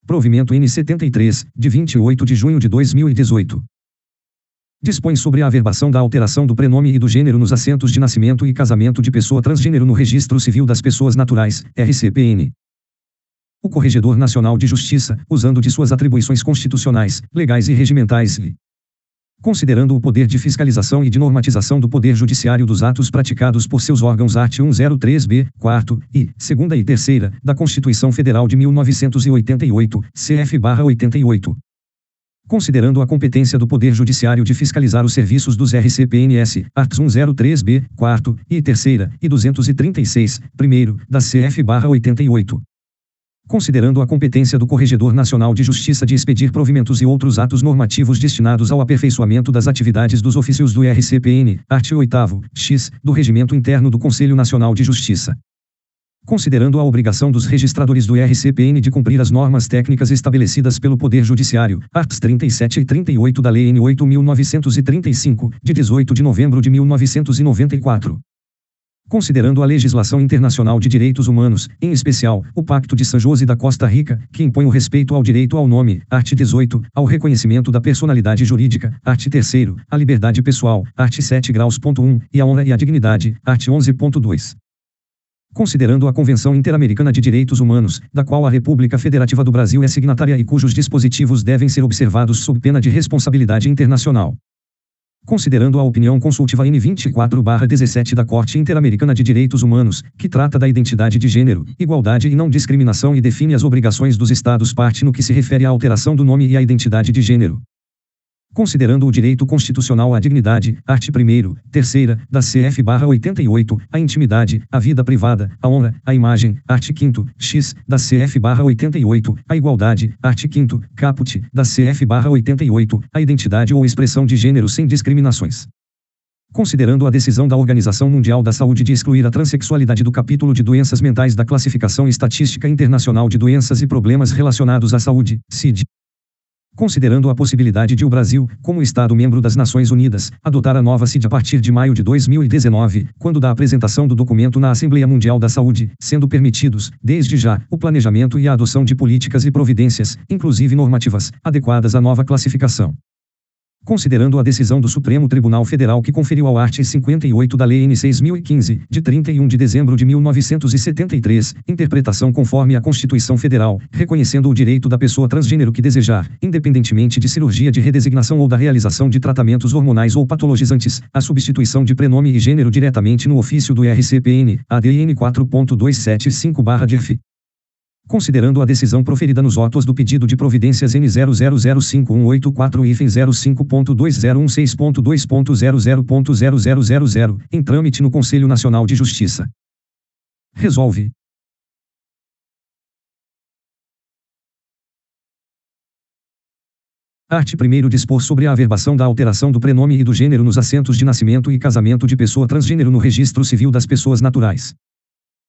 Provimento N73, de 28 de junho de 2018. Dispõe sobre a averbação da alteração do prenome e do gênero nos assentos de nascimento e casamento de pessoa transgênero no Registro Civil das Pessoas Naturais, RCPN. O Corregedor Nacional de Justiça, usando de suas atribuições constitucionais, legais e regimentais, considerando o poder de fiscalização e de normatização do Poder Judiciário dos atos praticados por seus órgãos art. 103b, 4º, e 2ª e 3ª, da Constituição Federal de 1988, CF/88. Considerando a competência do Poder Judiciário de fiscalizar os serviços dos RCPNS, art. 103b, 4º, e 3ª, e 236, 1º, da CF/88. Considerando a competência do Corregedor Nacional de Justiça de expedir provimentos e outros atos normativos destinados ao aperfeiçoamento das atividades dos ofícios do RCPN, art. 8º, x, do Regimento Interno do Conselho Nacional de Justiça. Considerando a obrigação dos registradores do RCPN de cumprir as normas técnicas estabelecidas pelo Poder Judiciário, arts. 37 e 38 da Lei N. 8.935, de 18 de novembro de 1994. Considerando a legislação internacional de direitos humanos, em especial, o Pacto de San José da Costa Rica, que impõe o respeito ao direito ao nome, art. 18, ao reconhecimento da personalidade jurídica, art. 3º, à liberdade pessoal, art. 7 graus.1, e à honra e à dignidade, art. 11.2. Considerando a Convenção Interamericana de Direitos Humanos, da qual a República Federativa do Brasil é signatária e cujos dispositivos devem ser observados sob pena de responsabilidade internacional. Considerando a opinião consultiva N24/17 da Corte Interamericana de Direitos Humanos, que trata da identidade de gênero, igualdade e não discriminação e define as obrigações dos Estados-parte no que se refere à alteração do nome e à identidade de gênero. Considerando o direito constitucional à dignidade, art. 1º, 3ª, da CF/88, a intimidade, a vida privada, a honra, a imagem, art. 5º, x, da CF/88, a igualdade, art. 5º, caput, da CF/88, a identidade ou expressão de gênero sem discriminações. Considerando a decisão da Organização Mundial da Saúde de excluir a transexualidade do capítulo de doenças mentais da Classificação Estatística Internacional de Doenças e Problemas Relacionados à Saúde, CID. Considerando a possibilidade de o Brasil, como Estado membro das Nações Unidas, adotar a nova CID a partir de maio de 2019, quando da apresentação do documento na Assembleia Mundial da Saúde, sendo permitidos, desde já, o planejamento e a adoção de políticas e providências, inclusive normativas, adequadas à nova classificação. Considerando a decisão do Supremo Tribunal Federal que conferiu ao art. 58 da Lei N. 6.015, de 31 de dezembro de 1973, interpretação conforme a Constituição Federal, reconhecendo o direito da pessoa transgênero que desejar, independentemente de cirurgia de redesignação ou da realização de tratamentos hormonais ou patologizantes, a substituição de prenome e gênero diretamente no ofício do RCPN, ADN 4.275/DF. Considerando a decisão proferida nos autos do pedido de providências N00051845.2016.2016.2.00.0000, em trâmite no Conselho Nacional de Justiça. Resolve. Art. 1º dispor sobre a averbação da alteração do prenome e do gênero nos assentos de nascimento e casamento de pessoa transgênero no Registro Civil das Pessoas Naturais.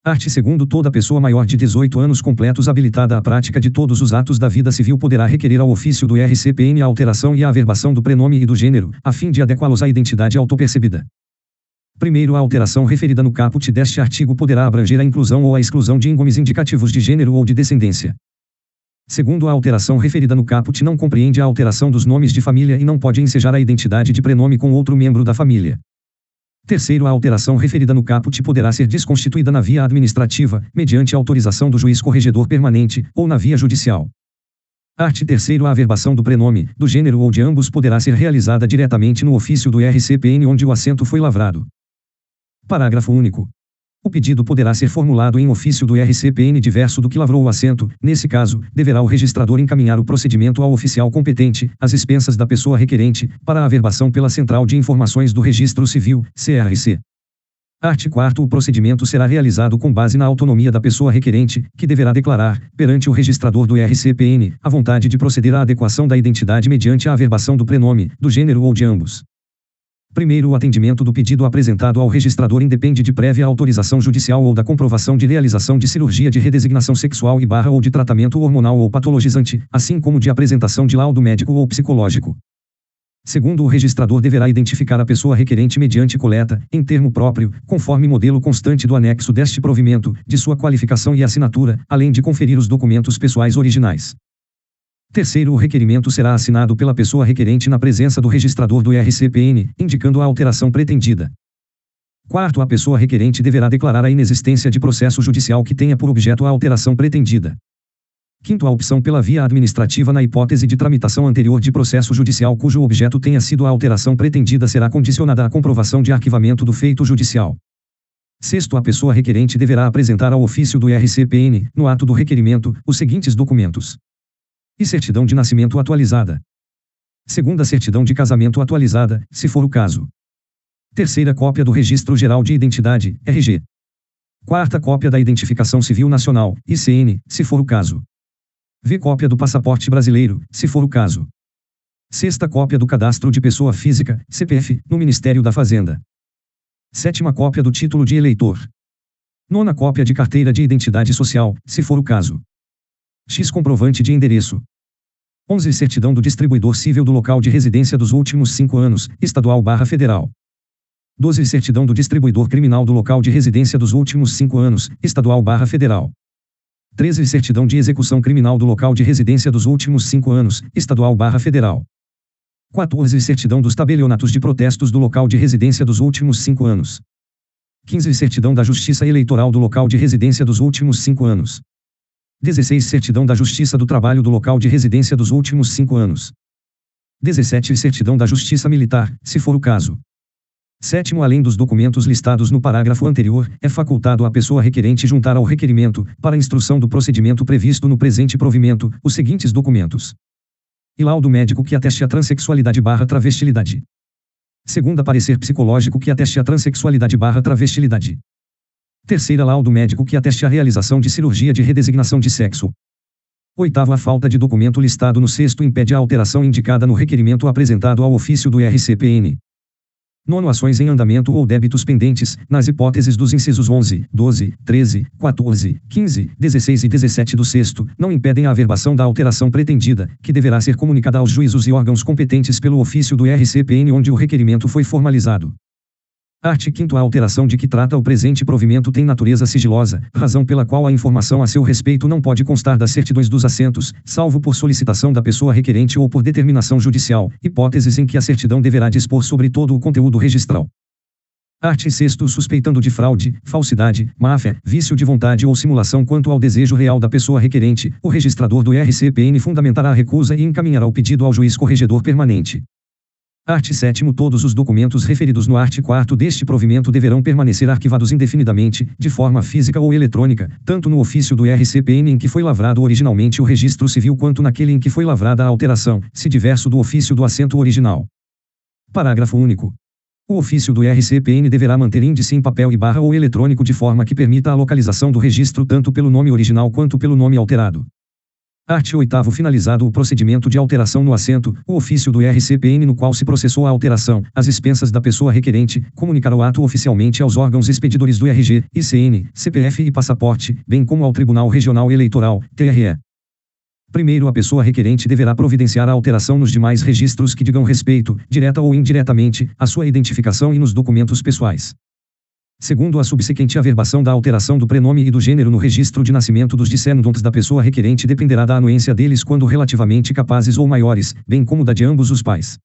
Art. 2º toda pessoa maior de 18 anos completos habilitada à prática de todos os atos da vida civil poderá requerer ao ofício do RCPN a alteração e a averbação do prenome e do gênero, a fim de adequá-los à identidade autopercebida. Primeiro, a alteração referida no caput deste artigo poderá abranger a inclusão ou a exclusão de íngômes indicativos de gênero ou de descendência. Segundo, a alteração referida no caput não compreende a alteração dos nomes de família e não pode ensejar a identidade de prenome com outro membro da família. Terceiro, a alteração referida no caput poderá ser desconstituída na via administrativa, mediante autorização do juiz corregedor permanente, ou na via judicial. Art. 3º a averbação do prenome, do gênero ou de ambos poderá ser realizada diretamente no ofício do RCPN onde o assento foi lavrado. Parágrafo único. O pedido poderá ser formulado em ofício do RCPN diverso do que lavrou o assento. Nesse caso, deverá o registrador encaminhar o procedimento ao oficial competente, às expensas da pessoa requerente, para a averbação pela Central de Informações do Registro Civil, CRC. Art. 4º o procedimento será realizado com base na autonomia da pessoa requerente, que deverá declarar, perante o registrador do RCPN, a vontade de proceder à adequação da identidade mediante a averbação do prenome, do gênero ou de ambos. Primeiro, o atendimento do pedido apresentado ao registrador independe de prévia autorização judicial ou da comprovação de realização de cirurgia de redesignação sexual ou de tratamento hormonal ou patologizante, assim como de apresentação de laudo médico ou psicológico. Segundo, o registrador deverá identificar a pessoa requerente mediante coleta, em termo próprio, conforme modelo constante do anexo deste provimento, de sua qualificação e assinatura, além de conferir os documentos pessoais originais. Terceiro, o requerimento será assinado pela pessoa requerente na presença do registrador do RCPN, indicando a alteração pretendida. Quarto, a pessoa requerente deverá declarar a inexistência de processo judicial que tenha por objeto a alteração pretendida. Quinto, a opção pela via administrativa na hipótese de tramitação anterior de processo judicial cujo objeto tenha sido a alteração pretendida será condicionada à comprovação de arquivamento do feito judicial. Sexto, a pessoa requerente deverá apresentar ao ofício do RCPN, no ato do requerimento, os seguintes documentos: e certidão de nascimento atualizada. Segunda, certidão de casamento atualizada, se for o caso. Terceira, cópia do Registro Geral de Identidade, RG. Quarta, cópia da Identificação Civil Nacional, ICN, se for o caso. V, cópia do passaporte brasileiro, se for o caso. Sexta, cópia do cadastro de pessoa física, CPF, no Ministério da Fazenda. Sétima, cópia do título de eleitor. Nona, cópia de carteira de identidade social, se for o caso. X, comprovante de endereço. 11, certidão do distribuidor civil do local de residência dos últimos 5 anos, estadual/federal. 12, certidão do distribuidor criminal do local de residência dos últimos 5 anos, estadual/federal. 13, certidão de execução criminal do local de residência dos últimos 5 anos, estadual/federal. 14, certidão dos tabelionatos de protestos do local de residência dos últimos 5 anos. 15, certidão da Justiça Eleitoral do local de residência dos últimos 5 anos. 16, certidão da Justiça do Trabalho do local de residência dos últimos 5 anos. 17, certidão da Justiça Militar, se for o caso. Sétimo, além dos documentos listados no parágrafo anterior, é facultado à pessoa requerente juntar ao requerimento, para instrução do procedimento previsto no presente provimento, os seguintes documentos: e laudo médico que ateste a transexualidade/travestilidade. Segunda, parecer psicológico que ateste a transexualidade/travestilidade. Terceira, laudo médico que ateste a realização de cirurgia de redesignação de sexo. Oitavo, a falta de documento listado no sexto impede a alteração indicada no requerimento apresentado ao ofício do RCPN. Nono, ações em andamento ou débitos pendentes, nas hipóteses dos incisos 11, 12, 13, 14, 15, 16 e 17 do sexto, não impedem a averbação da alteração pretendida, que deverá ser comunicada aos juízos e órgãos competentes pelo ofício do RCPN onde o requerimento foi formalizado. Art. 5º, a alteração de que trata o presente provimento tem natureza sigilosa, razão pela qual a informação a seu respeito não pode constar das certidões dos assentos, salvo por solicitação da pessoa requerente ou por determinação judicial, hipóteses em que a certidão deverá dispor sobre todo o conteúdo registral. Art. 6º, suspeitando de fraude, falsidade, má-fé, vício de vontade ou simulação quanto ao desejo real da pessoa requerente, o registrador do RCPN fundamentará a recusa e encaminhará o pedido ao juiz corregedor permanente. Art. 7º, todos os documentos referidos no art. 4º deste provimento deverão permanecer arquivados indefinidamente, de forma física ou eletrônica, tanto no ofício do RCPN em que foi lavrado originalmente o registro civil quanto naquele em que foi lavrada a alteração, se diverso do ofício do assento original. Parágrafo único. O ofício do RCPN deverá manter índice em papel e barra ou eletrônico de forma que permita a localização do registro tanto pelo nome original quanto pelo nome alterado. Art. 8º, finalizado o procedimento de alteração no assento, o ofício do RCPN no qual se processou a alteração, às expensas da pessoa requerente, comunicará o ato oficialmente aos órgãos expedidores do RG, ICN, CPF e passaporte, bem como ao Tribunal Regional Eleitoral, TRE. Primeiro, a pessoa requerente deverá providenciar a alteração nos demais registros que digam respeito, direta ou indiretamente, à sua identificação e nos documentos pessoais. Segundo, a subsequente averbação da alteração do prenome e do gênero no registro de nascimento dos descendentes da pessoa requerente dependerá da anuência deles quando relativamente capazes ou maiores, bem como da de ambos os pais.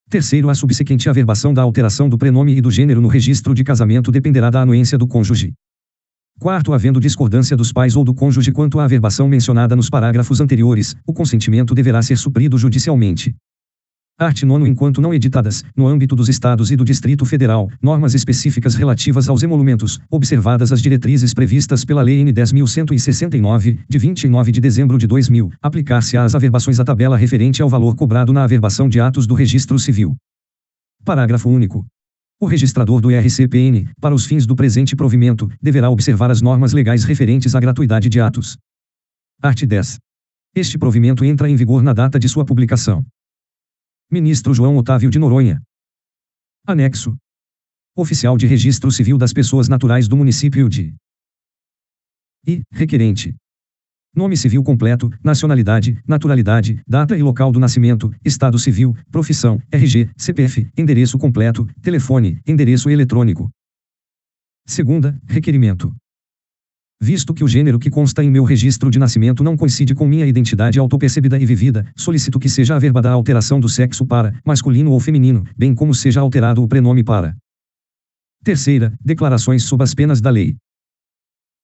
Terceiro, a subsequente averbação da alteração do prenome e do gênero no registro de casamento dependerá da anuência do cônjuge. Quarto, havendo discordância dos pais ou do cônjuge quanto à averbação mencionada nos parágrafos anteriores, o consentimento deverá ser suprido judicialmente. Art. 9º, enquanto não editadas, no âmbito dos Estados e do Distrito Federal, normas específicas relativas aos emolumentos, observadas as diretrizes previstas pela Lei N. 10.169, de 29 de dezembro de 2000, aplicar-se às averbações a tabela referente ao valor cobrado na averbação de atos do Registro Civil. Parágrafo único. O registrador do RCPN, para os fins do presente provimento, deverá observar as normas legais referentes à gratuidade de atos. Art. 10. Este provimento entra em vigor na data de sua publicação. Ministro João Otávio de Noronha. Anexo. Oficial de Registro Civil das Pessoas Naturais do Município de I. Requerente. Nome civil completo, nacionalidade, naturalidade, data e local do nascimento, estado civil, profissão, RG, CPF, endereço completo, telefone, endereço eletrônico. Segunda, requerimento. Visto que o gênero que consta em meu registro de nascimento não coincide com minha identidade autopercebida e vivida, solicito que seja averbada a alteração do sexo para masculino ou feminino, bem como seja alterado o prenome para. Terceira, declarações sob as penas da lei.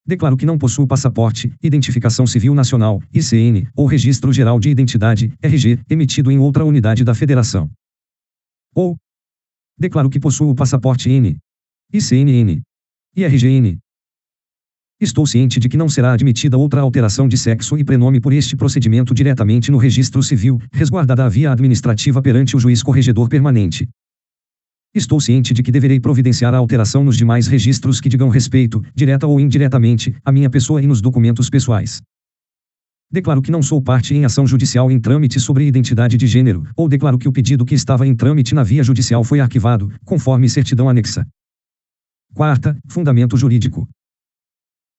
Declaro que não possuo passaporte, identificação civil nacional, ICN, ou registro geral de identidade, RG, emitido em outra unidade da Federação. Ou declaro que possuo passaporte N, ICNN e RGN. Estou ciente de que não será admitida outra alteração de sexo e prenome por este procedimento diretamente no registro civil, resguardada a via administrativa perante o juiz corregedor permanente. Estou ciente de que deverei providenciar a alteração nos demais registros que digam respeito, direta ou indiretamente, à minha pessoa e nos documentos pessoais. Declaro que não sou parte em ação judicial em trâmite sobre identidade de gênero, ou declaro que o pedido que estava em trâmite na via judicial foi arquivado, conforme certidão anexa. Quarta, fundamento jurídico.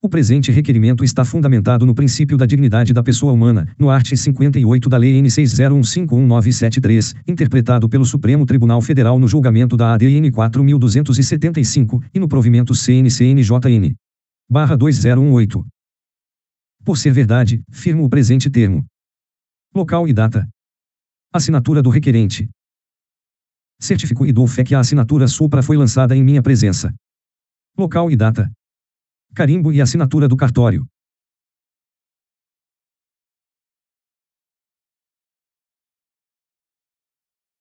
O presente requerimento está fundamentado no princípio da dignidade da pessoa humana, no art. 58 da Lei N. 60151973, interpretado pelo Supremo Tribunal Federal no julgamento da ADN 4275, e no provimento CNCNJN. /2018. Por ser verdade, firmo o presente termo. Local e data. Assinatura do requerente. Certifico e dou fé que a assinatura supra foi lançada em minha presença. Local e data. Carimbo e assinatura do cartório.